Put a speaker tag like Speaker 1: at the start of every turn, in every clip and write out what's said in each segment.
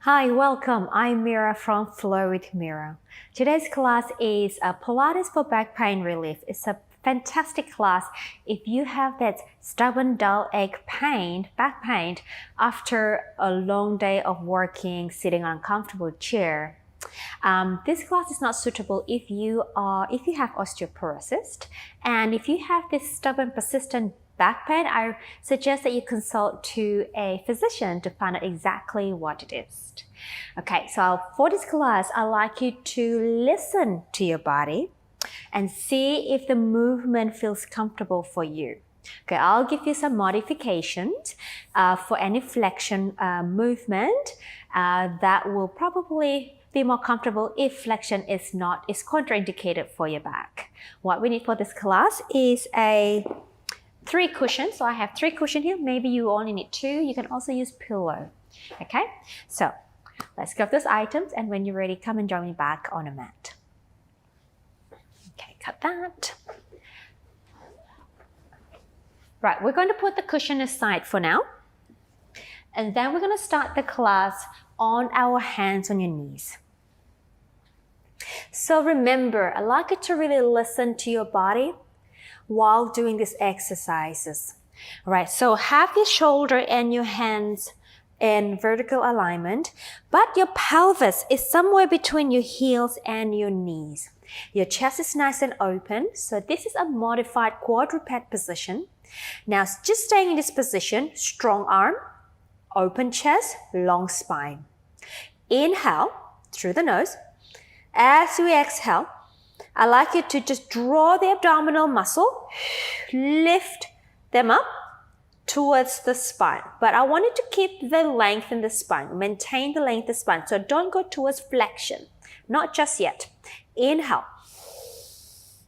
Speaker 1: Hi, welcome. I'm Mira from Flow with Mira. Today's class is Pilates for back pain relief. It's a fantastic class if you have that stubborn dull ache pain, back pain, after a long day of working, sitting on a comfortable chair. This class is not suitable if you have osteoporosis, and if you have this stubborn, persistent back pain, I suggest that you consult to a physician to find out exactly what it is. Okay, so for this class, I'd like you to listen to your body and see if the movement feels comfortable for you. Okay, I'll give you some modifications for any flexion movement that will probably be more comfortable if flexion is contraindicated for your back. What we need for this class is three cushions. So I have 3 cushions here. Maybe you only need 2. You can also use pillow. Okay, so let's grab those items, and when you're ready, come and join me back on a mat. Okay, cut that. Right, we're going to put the cushion aside for now, and then we're going to start the class on our hands on your knees. So remember, I'd like you to really listen to your body while doing these exercises. All right, so have your shoulder and your hands in vertical alignment, but your pelvis is somewhere between your heels and your knees. Your chest is nice and open, so this is a modified quadruped position. Now, just staying in this position, strong arm, open chest, long spine. Inhale through the nose. As we exhale, I'd like you to just draw the abdominal muscle, lift them up towards the spine. But I want you to keep the length in the spine, maintain the length of the spine. So don't go towards flexion, not just yet. Inhale,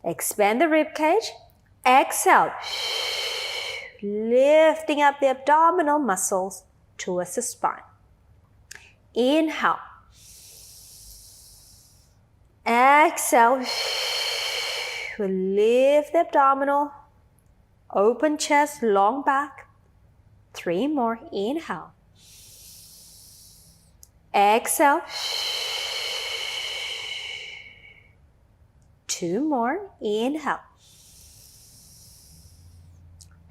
Speaker 1: expand the rib cage. Exhale, lifting up the abdominal muscles towards the spine. Inhale. Exhale, lift the abdominal, open chest, long back. 3 more, inhale. Exhale. 2 more, inhale.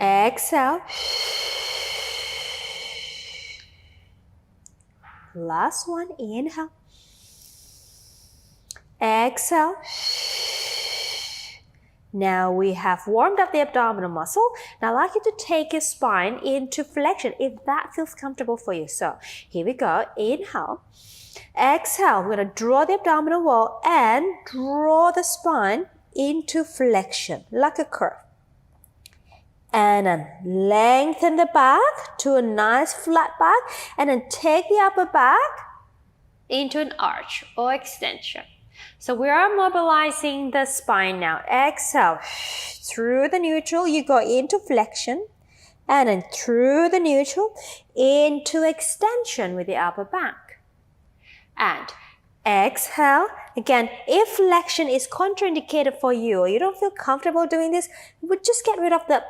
Speaker 1: Exhale. Last one, inhale. Exhale. Now we have warmed up the abdominal muscle. Now I'd like you to take your spine into flexion if that feels comfortable for you. So here we go. Inhale. Exhale. We're going to draw the abdominal wall and draw the spine into flexion like a curve. And then lengthen the back to a nice flat back, and then take the upper back into an arch or extension. So we are mobilizing the spine now. Exhale. Through the neutral, you go into flexion, and then through the neutral into extension with the upper back. And exhale. Again, if flexion is contraindicated for you or you don't feel comfortable doing this, we just get rid of the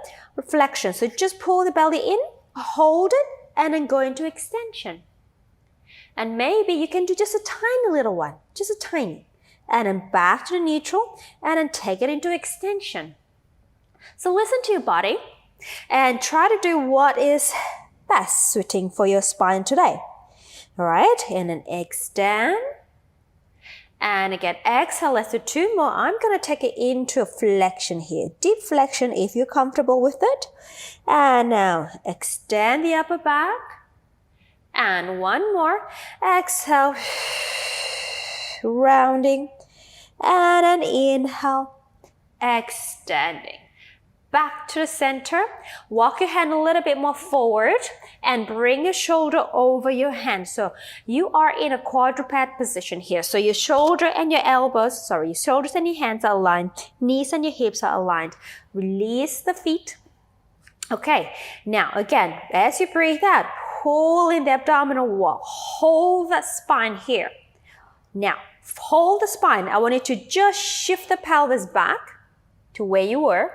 Speaker 1: flexion. So just pull the belly in, hold it, and then go into extension. And maybe you can do just a tiny little one, just a tiny. And then back to the neutral, and then take it into extension. So listen to your body and try to do what is best suiting for your spine today. All right, and then extend. And again, exhale, let's do 2 more. I'm going to take it into flexion here. Deep flexion if you're comfortable with it. And now extend the upper back. And 1 more. Exhale. Rounding. And an inhale. Extending. Back to the center. Walk your hand a little bit more forward and bring your shoulder over your hand. So you are in a quadruped position here. So your shoulder and your your shoulders and your hands are aligned. Knees and your hips are aligned. Release the feet. Okay, now again, as you breathe out, pull in the abdominal wall. Hold that spine here. Now, hold the spine. I want you to just shift the pelvis back to where you were.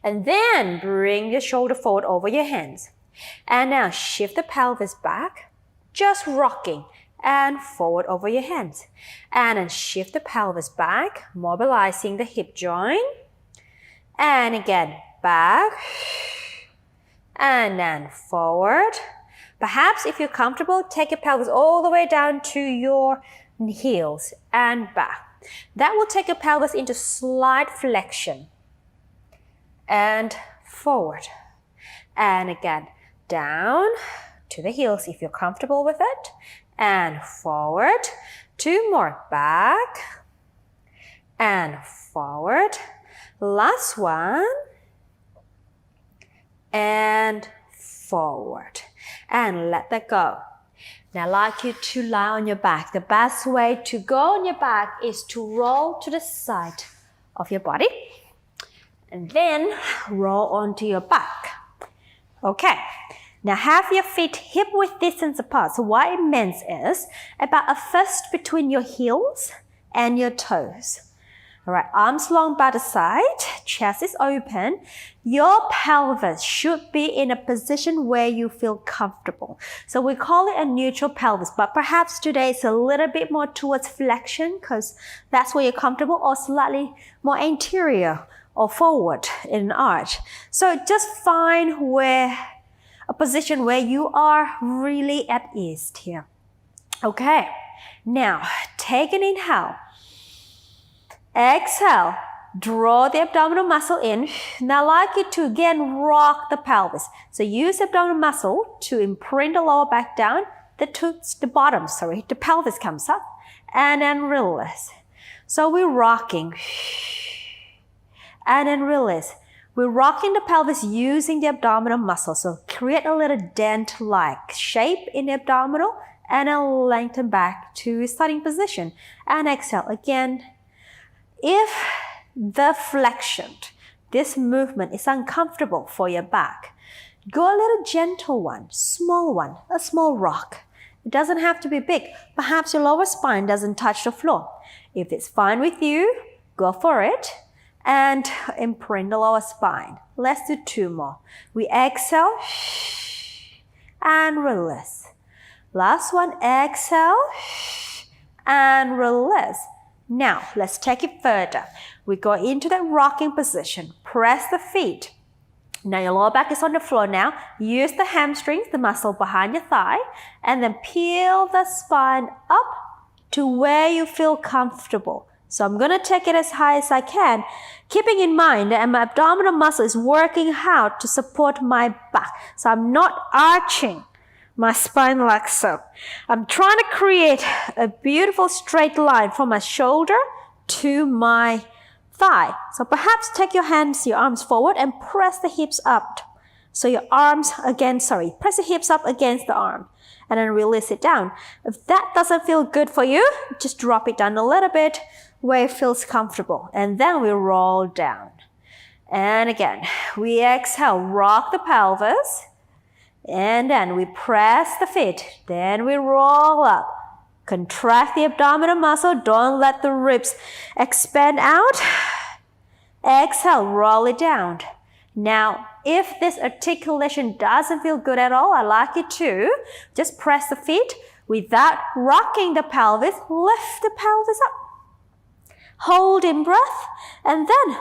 Speaker 1: And then bring your shoulder forward over your hands. And now shift the pelvis back, just rocking and forward over your hands. And then shift the pelvis back, mobilizing the hip joint. And again, back. And then forward. Perhaps if you're comfortable, take your pelvis all the way down to your heels and back. That will take your pelvis into slight flexion. And forward. And again, down to the heels if you're comfortable with it. And forward. 2 more. Back. And forward. Last one. And forward. And let that go. Now I'd like you to lie on your back. The best way to go on your back is to roll to the side of your body. And then roll onto your back. Okay. Now have your feet hip-width distance apart. So what it means is about a fist between your heels and your toes. All right, arms long by the side, chest is open. Your pelvis should be in a position where you feel comfortable. So we call it a neutral pelvis, but perhaps today it's a little bit more towards flexion because that's where you're comfortable, or slightly more anterior or forward in an arch. So just find a position where you are really at ease here. Okay, now take an inhale. Exhale, draw the abdominal muscle in. Now I'd like you to again rock the pelvis. So use the abdominal muscle to imprint the lower back down. The pelvis comes up and then release. So we're rocking and then release. We're rocking the pelvis using the abdominal muscle. So create a little dent-like shape in the abdominal and then lengthen back to starting position. And exhale again. If the flexion, this movement is uncomfortable for your back, go a little gentle one, a small rock. It doesn't have to be big. Perhaps your lower spine doesn't touch the floor. If it's fine with you, go for it and imprint the lower spine. Let's do 2 more. We exhale and release. Last one, exhale and release. Now, let's take it further. We go into that rocking position. Press the feet. Now your lower back is on the floor now. Use the hamstrings, the muscle behind your thigh, and then peel the spine up to where you feel comfortable. So I'm going to take it as high as I can, keeping in mind that my abdominal muscle is working hard to support my back. So I'm not arching my spine like so. I'm trying to create a beautiful straight line from my shoulder to my thigh. So perhaps take your arms forward and press the hips up. So your arms press the hips up against the arm and then release it down. If that doesn't feel good for you, just drop it down a little bit where it feels comfortable. And then we roll down. And again, we exhale, rock the pelvis. And then we press the feet. Then we roll up. Contract the abdominal muscle. Don't let the ribs expand out. Exhale, roll it down. Now, if this articulation doesn't feel good at all, I'd like you to just press the feet without rocking the pelvis. Lift the pelvis up. Hold in breath. And then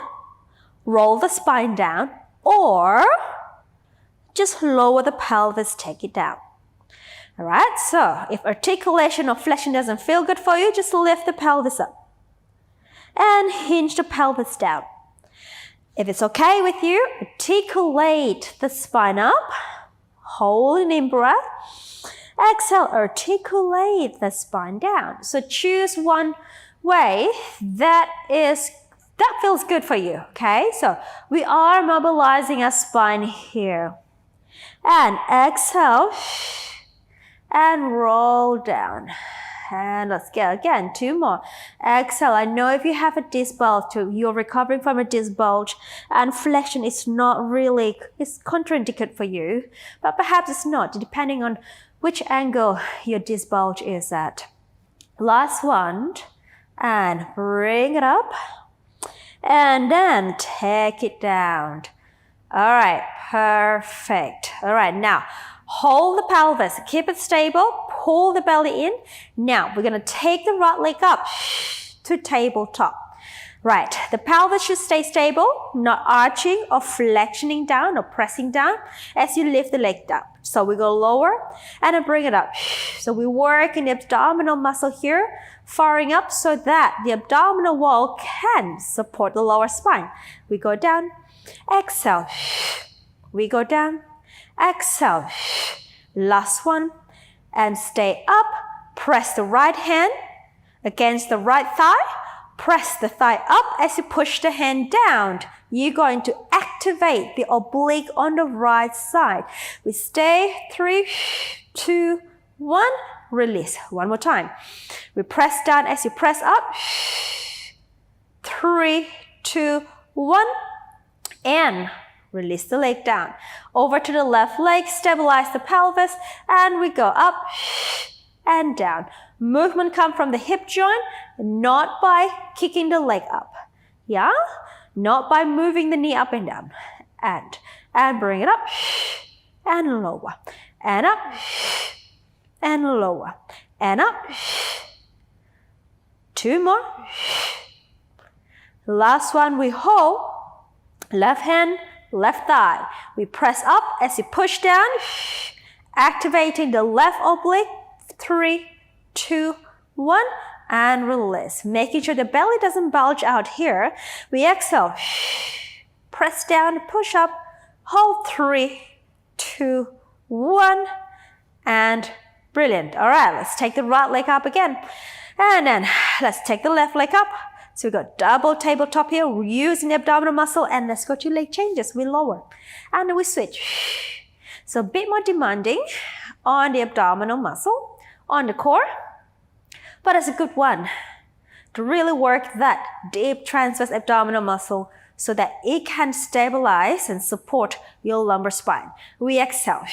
Speaker 1: roll the spine down. Or just lower the pelvis, take it down. All right, so if articulation or flexion doesn't feel good for you, just lift the pelvis up and hinge the pelvis down. If it's okay with you, articulate the spine up, hold in breath. Exhale, articulate the spine down. So choose one way that feels good for you, okay? So we are mobilizing our spine here. And exhale and roll down. And let's go again, 2 more. Exhale. I know if you have a disc bulge, you're recovering from a disc bulge, and flexion is it's contraindicated for you, but perhaps it's not, depending on which angle your disc bulge is at. Last one, and bring it up, and then take it down. All right, perfect. All right, now hold the pelvis, keep it stable, pull the belly in. Now, we're going to take the right leg up to tabletop. Right, the pelvis should stay stable, not arching or flexioning down or pressing down as you lift the leg down. So we go lower and then bring it up. So we work in the abdominal muscle here, firing up so that the abdominal wall can support the lower spine. We go down, exhale. We go down, exhale. Last one, and stay up. Press the right hand against the right thigh. Press the thigh up as you push the hand down. You're going to activate the oblique on the right side. We stay, 3, 2, 1, release. One more time. We press down as you press up. 3, 2, 1, and release the leg down. Over to the left leg, stabilize the pelvis, and we go up and down. Movement comes from the hip joint, not by kicking the leg up. Yeah? Not by moving the knee up and down. And bring it up and lower. And up and lower. And up. 2 more. Last one, we hold. Left hand, left thigh. We press up as you push down, activating the left oblique. 3, 2, 1, and release. Making sure the belly doesn't bulge out here. We exhale. Press down, push up, hold. 3, 2, 1, and brilliant. All right, let's take the right leg up again. And then let's take the left leg up. So we got double tabletop here, we're using the abdominal muscle, and let's go to leg changes. We lower and then we switch. So a bit more demanding on the abdominal muscle, on the core, but it's a good one to really work that deep transverse abdominal muscle so that it can stabilize and support your lumbar spine. We exhale.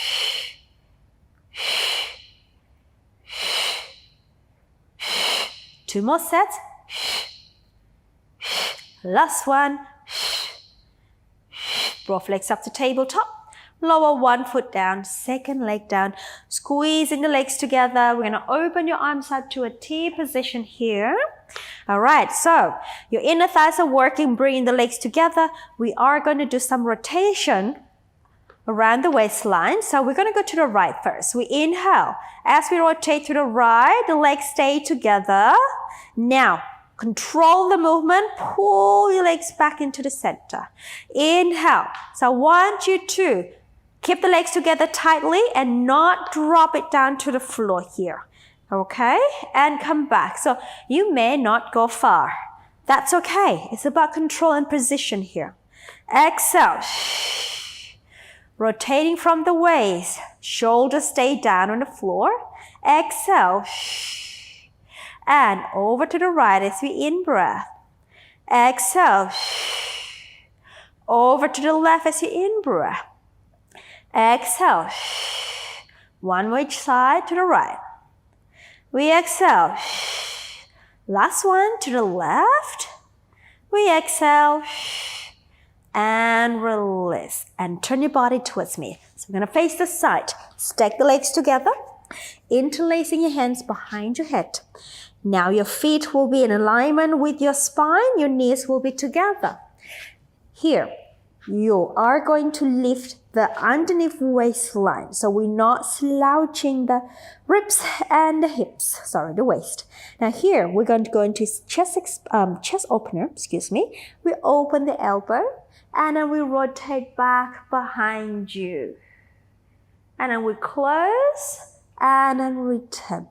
Speaker 1: 2 more sets. Last one. Both legs up to tabletop. Lower one foot down, second leg down. Squeezing the legs together. We're going to open your arms out to a T position here. All right, so your inner thighs are working, bringing the legs together. We are going to do some rotation around the waistline. So we're going to go to the right first. We inhale. As we rotate to the right, the legs stay together. Now, control the movement. Pull your legs back into the center. Inhale. So I want you to keep the legs together tightly and not drop it down to the floor here. Okay? And come back. So you may not go far. That's okay. It's about control and position here. Exhale. Rotating from the waist. Shoulders stay down on the floor. Exhale. And over to the right as we in-breath. Exhale. Over to the left as you in-breath. Exhale. One more each side to the right. We exhale. Last one to the left. We exhale. And release. And turn your body towards me. So we're going to face the side. Stack the legs together. Interlacing your hands behind your head. Now your feet will be in alignment with your spine. Your knees will be together. Here, you are going to lift the underneath waistline. So we're not slouching the ribs and the hips. Sorry, the waist. Now here, we're going to go into chest opener. We open the elbow and then we rotate back behind you. And then we close and then return.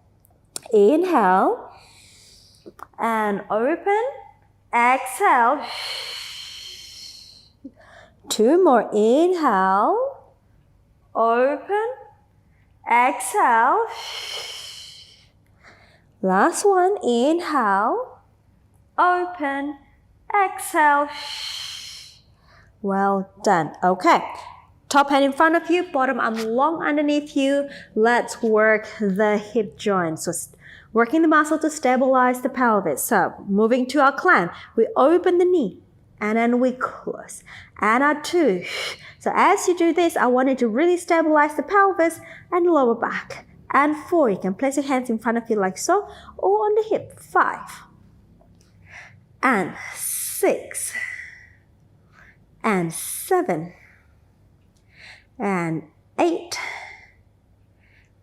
Speaker 1: Inhale and open. Exhale. 2 more. Inhale. Open. Exhale. Last one. Inhale. Open. Exhale. Well done. Okay. Top hand in front of you, bottom arm long underneath you. Let's work the hip joint. So working the muscle to stabilize the pelvis. So moving to our climb, we open the knee and then we close. And our 2. So as you do this, I want you to really stabilize the pelvis and lower back. and 4. You can place your hands in front of you like so, or on the hip. 5 and 6 and 7 and 8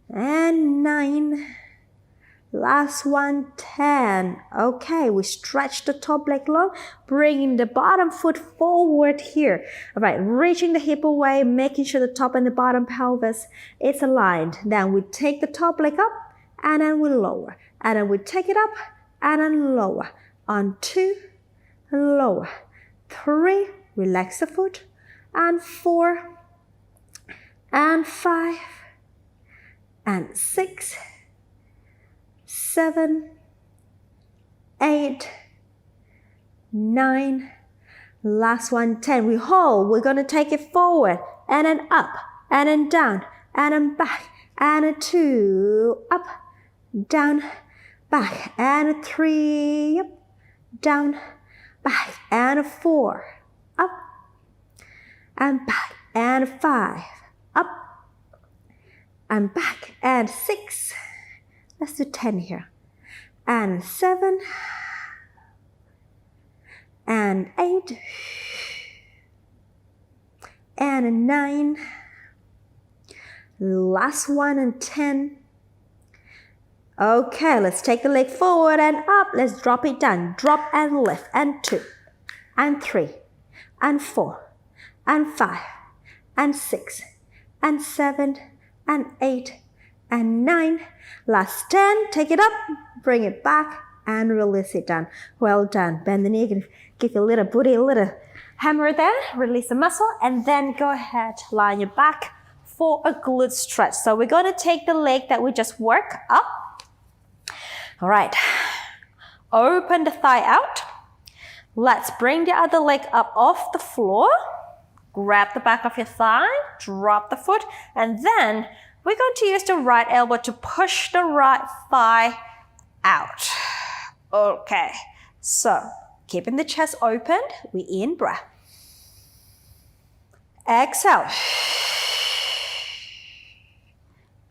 Speaker 1: and 9. Last one, 10. Okay, we stretch the top leg long, bringing the bottom foot forward here. All right, reaching the hip away, making sure the top and the bottom pelvis is aligned. Then we take the top leg up, and then we lower. And then we take it up, and then lower. On 2, lower. 3, relax the foot. And 4, and 5, and 6, 7, 8, 9, last one, 10. We hold. We're going to take it forward and then up and then down and then back and a 2, up, down, back and a 3, up, down, back and a 4, up and back and a 5, up and back and 6. Let's do 10 here. And 7 and 8 and 9. Last one and 10. Okay, let's take the leg forward and up. Let's drop it down. Drop and lift. And 2 and 3 and 4 and 5 and 6 and 7 and 8 and 9. Last 10, take it up, bring it back, and release it down. Well done. Bend the knee, give your little booty a little hammer there, release the muscle, and then go ahead, lie on your back for a glute stretch. So we're going to take the leg that we just worked up. All right, open the thigh out. Let's bring the other leg up off the floor. Grab the back of your thigh, drop the foot, and then we're going to use the right elbow to push the right thigh out. Okay, so keeping the chest open, we in breath. Exhale.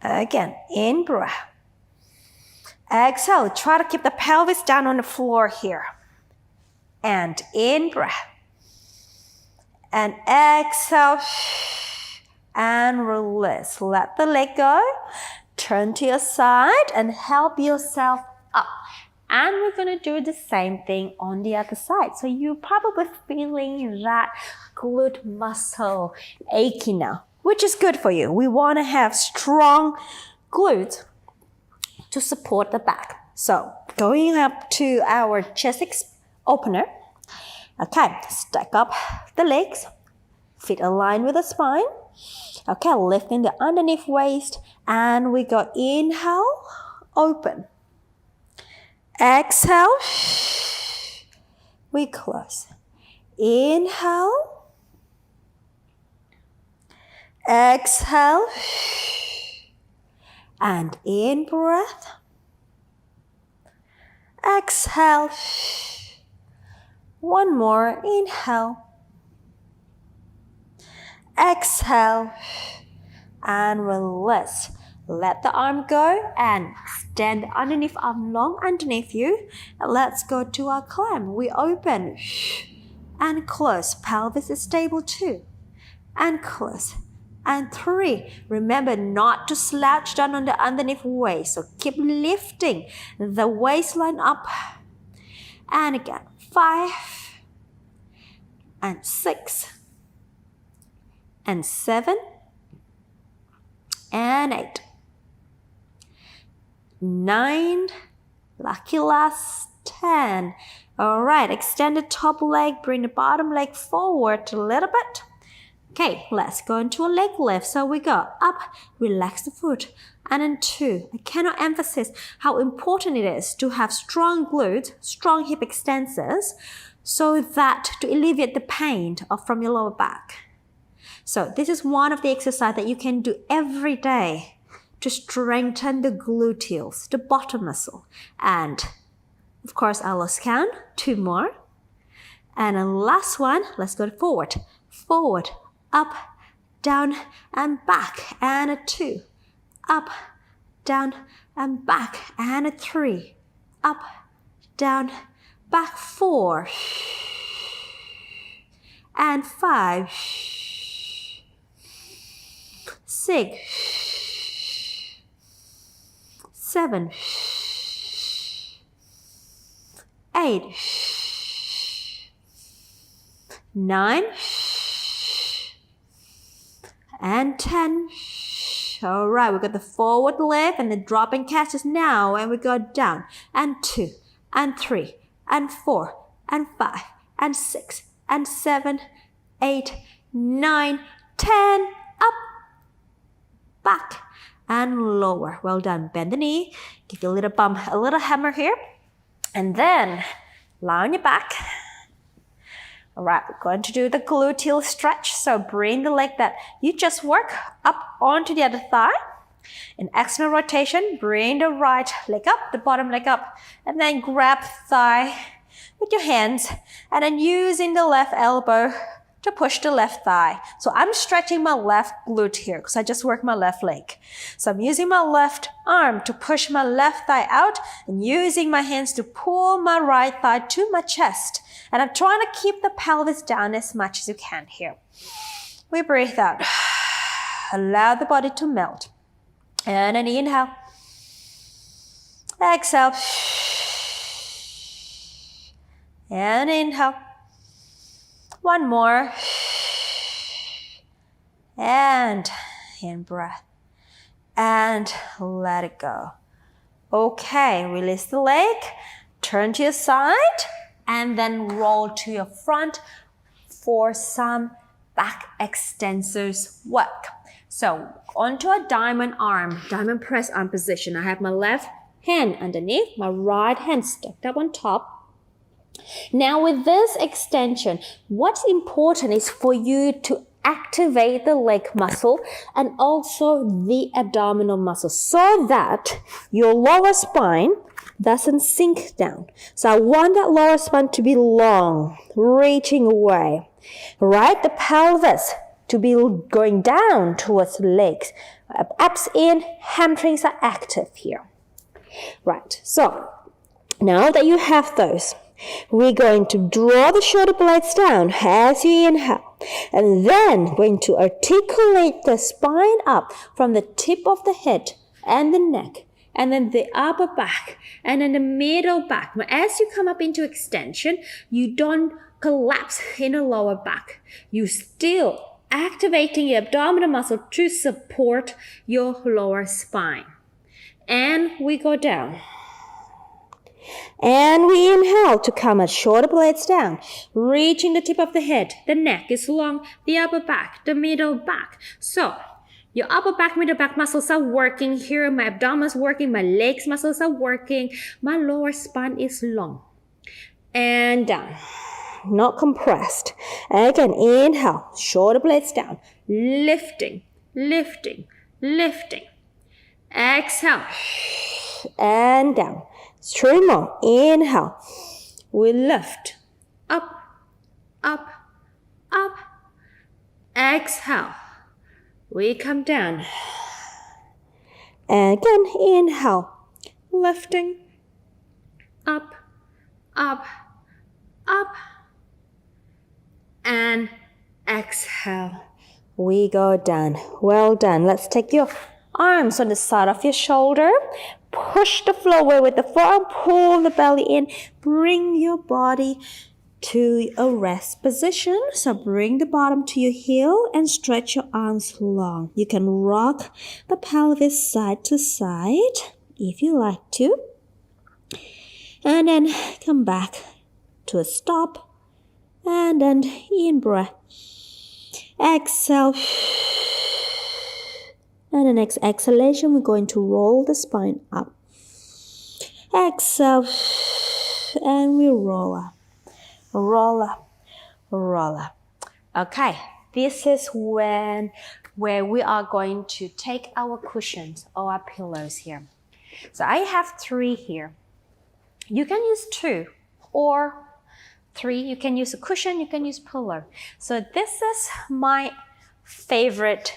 Speaker 1: Again, in breath. Exhale, try to keep the pelvis down on the floor here. And in breath. And exhale. And release. Let the leg go. Turn to your side and help yourself up. And we're going to do the same thing on the other side. So you're probably feeling that glute muscle aching now, which is good for you. We want to have strong glutes to support the back. So going up to our chest opener. Okay, stack up the legs. Feet aligned with the spine. Okay, lifting the underneath waist, and we go inhale, open. Exhale, we close. Inhale, exhale, and in breath. Exhale, one more, inhale. Exhale and release. Let the arm go and stand underneath arm long underneath you. And let's go to our climb. We open and close. Pelvis is stable 2 and close. And 3. Remember not to slouch down on the underneath waist. So keep lifting the waistline up. And again, 5 and 6. And 7 and 8, 9, lucky last 10. All right, extend the top leg, bring the bottom leg forward a little bit. Okay, let's go into a leg lift. So we go up, relax the foot, and then 2. I cannot emphasize how important it is to have strong glutes, strong hip extensors, so that to alleviate the pain from your lower back. So this is one of the exercises that you can do every day to strengthen the gluteals, the bottom muscle. And of course, I lost count. 2 more. And the last one, let's go forward. Forward, up, down, and back. And a 2. Up, down, and back, and a 3, up, down, back, 4, and 5, 6, 7, 8, 9, and 10. All right, we got the forward lift and the drop and catches now, and we go down, and 2, and 3, and 4, and 5, and 6, and 7, 8, 9, 10, up, back, and lower. Well done. Bend the knee, give you a little bump, a little hammer here, and then lie on your back. All right, we're going to do the gluteal stretch. So bring the leg that you just work up onto the other thigh. In external rotation, bring the right leg up, the bottom leg up, and then grab thigh with your hands, and then using the left elbow to push the left thigh. So I'm stretching my left glute here because I just worked my left leg. So I'm using my left arm to push my left thigh out and using my hands to pull my right thigh to my chest. And I'm trying to keep the pelvis down as much as you can here. We breathe out. Allow the body to melt. And an inhale. Exhale. And inhale. One more. And in breath. And let it go. Okay, release the leg. Turn to your side. And then roll to your front for some back extensors work. So onto a diamond press arm position. I have my left hand underneath, my right hand stacked up on top. Now with this extension, what's important is for you to activate the leg muscle and also the abdominal muscle so that your lower spine doesn't sink down. So I want that lower spine to be long, reaching away, right? The pelvis to be going down towards the legs. Abs in, hamstrings are active here. Right, so now that you have those, we're going to draw the shoulder blades down as you inhale. And then going to articulate the spine up from the tip of the head and the neck. And then the upper back, and then the middle back. As you come up into extension, you don't collapse in the lower back. You still activating your abdominal muscle to support your lower spine. And we go down. And we inhale to come at shoulder blades down, reaching the tip of the head. The neck is long, the upper back, the middle back. So your upper back, middle back muscles are working here. My abdomen is working. My legs muscles are working. My lower spine is long. And down. Not compressed. Again, inhale. Shoulder blades down. Lifting, lifting, lifting. Exhale. And down. 3 more. Inhale. We lift. Up, up, up. Exhale. We come down. And again, inhale. Lifting. Up, up, up. And exhale. We go down. Well done. Let's take your arms on the side of your shoulder. Push the floor away with the forearm. Pull the belly in. Bring your body to a rest position. So bring the bottom to your heel and stretch your arms long. You can rock the pelvis side to side if you like to. And then come back to a stop. And then in breath. Exhale. And the next exhalation, we're going to roll the spine up. Exhale. And we roll up. Roll up, roll up. Okay, this is where we are going to take our cushions or our pillows here. So I have 3 here. You can use 2 or 3. You can use a cushion, you can use pillow. So this is my favorite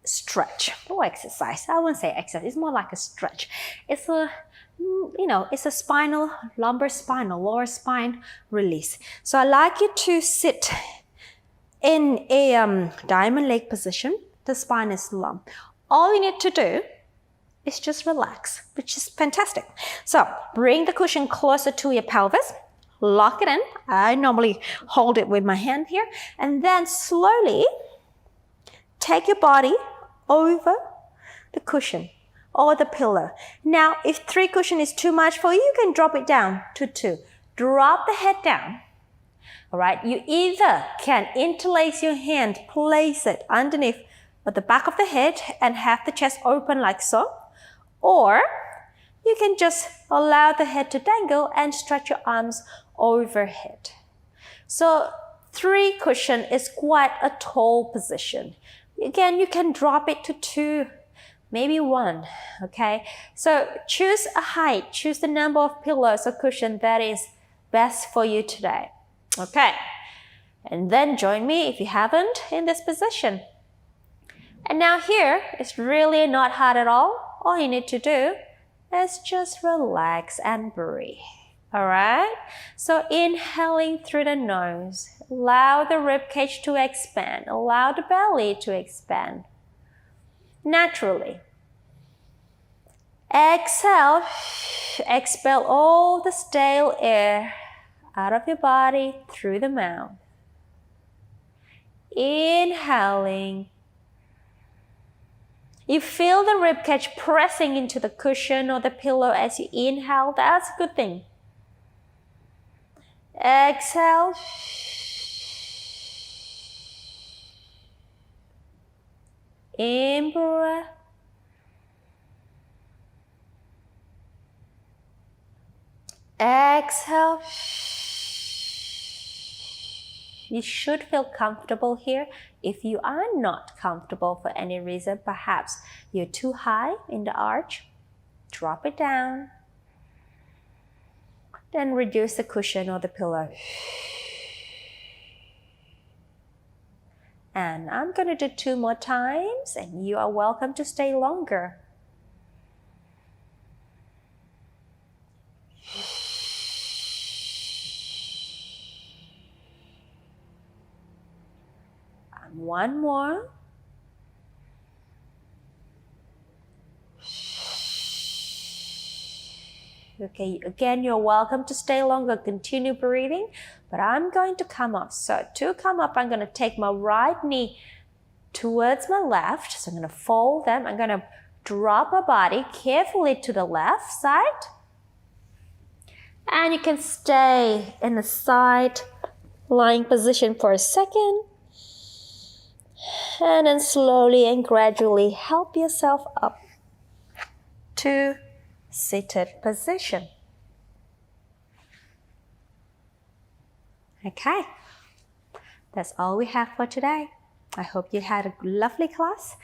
Speaker 1: stretch or exercise. I won't say exercise, it's more like a stretch. It's a, it's a spinal, lumbar spinal, lower spine release. So I like you to sit in a diamond leg position. The spine is long. All you need to do is just relax, which is fantastic. So bring the cushion closer to your pelvis, lock it in. I normally hold it with my hand here, and then slowly take your body over the cushion or the pillow. Now, if 3 cushion is too much for you, you can drop it down to 2. Drop the head down. All right, you either can interlace your hand, place it underneath at the back of the head and have the chest open like so, or you can just allow the head to dangle and stretch your arms overhead. So 3 cushion is quite a tall position. Again, you can drop it to 2, maybe 1, okay? So choose a height, choose the number of pillows or cushion that is best for you today, okay? And then join me if you haven't in this position. And now here, it's really not hard at all. All you need to do is just relax and breathe. All right? So inhaling through the nose, allow the rib cage to expand, allow the belly to expand naturally. Exhale, expel all the stale air out of your body through the mouth. Inhaling. You feel the rib cage pressing into the cushion or the pillow as you inhale. That's a good thing. Exhale. In breath. Exhale. You should feel comfortable here. If you are not comfortable for any reason, perhaps you're too high in the arch, drop it down. Then reduce the cushion or the pillow. And I'm going to do 2 more times, and you are welcome to stay longer. And 1 more. Okay, again, you're welcome to stay longer, continue breathing, but I'm going to come up. So to come up, I'm going to take my right knee towards my left. So I'm going to fold them. I'm going to drop my body carefully to the left side. And you can stay in the side lying position for a second. And then slowly and gradually help yourself up to seated position. Okay, that's all we have for today. I hope you had a lovely class,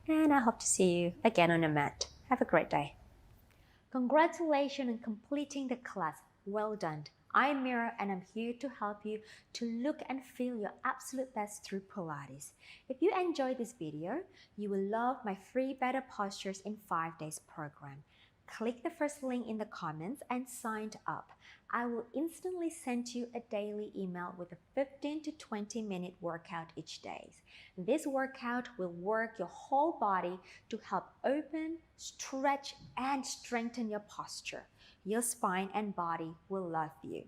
Speaker 1: and I hope to see you again on the mat. Have a great day. Congratulations on completing the class. Well done. I'm Mira, and I'm here to help you to look and feel your absolute best through Pilates. If you enjoyed this video, you will love my free Better Postures in 5 Days program. Click the first link in the comments and sign up. I will instantly send you a daily email with a 15 to 20 minute workout each day. This workout will work your whole body to help open, stretch, and strengthen your posture. Your spine and body will love you.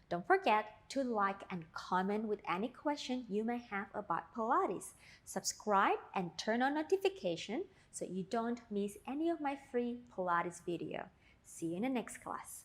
Speaker 1: Don't forget to like and comment with any question you may have about Pilates. Subscribe and turn on notifications so you don't miss any of my free Pilates video. See you in the next class.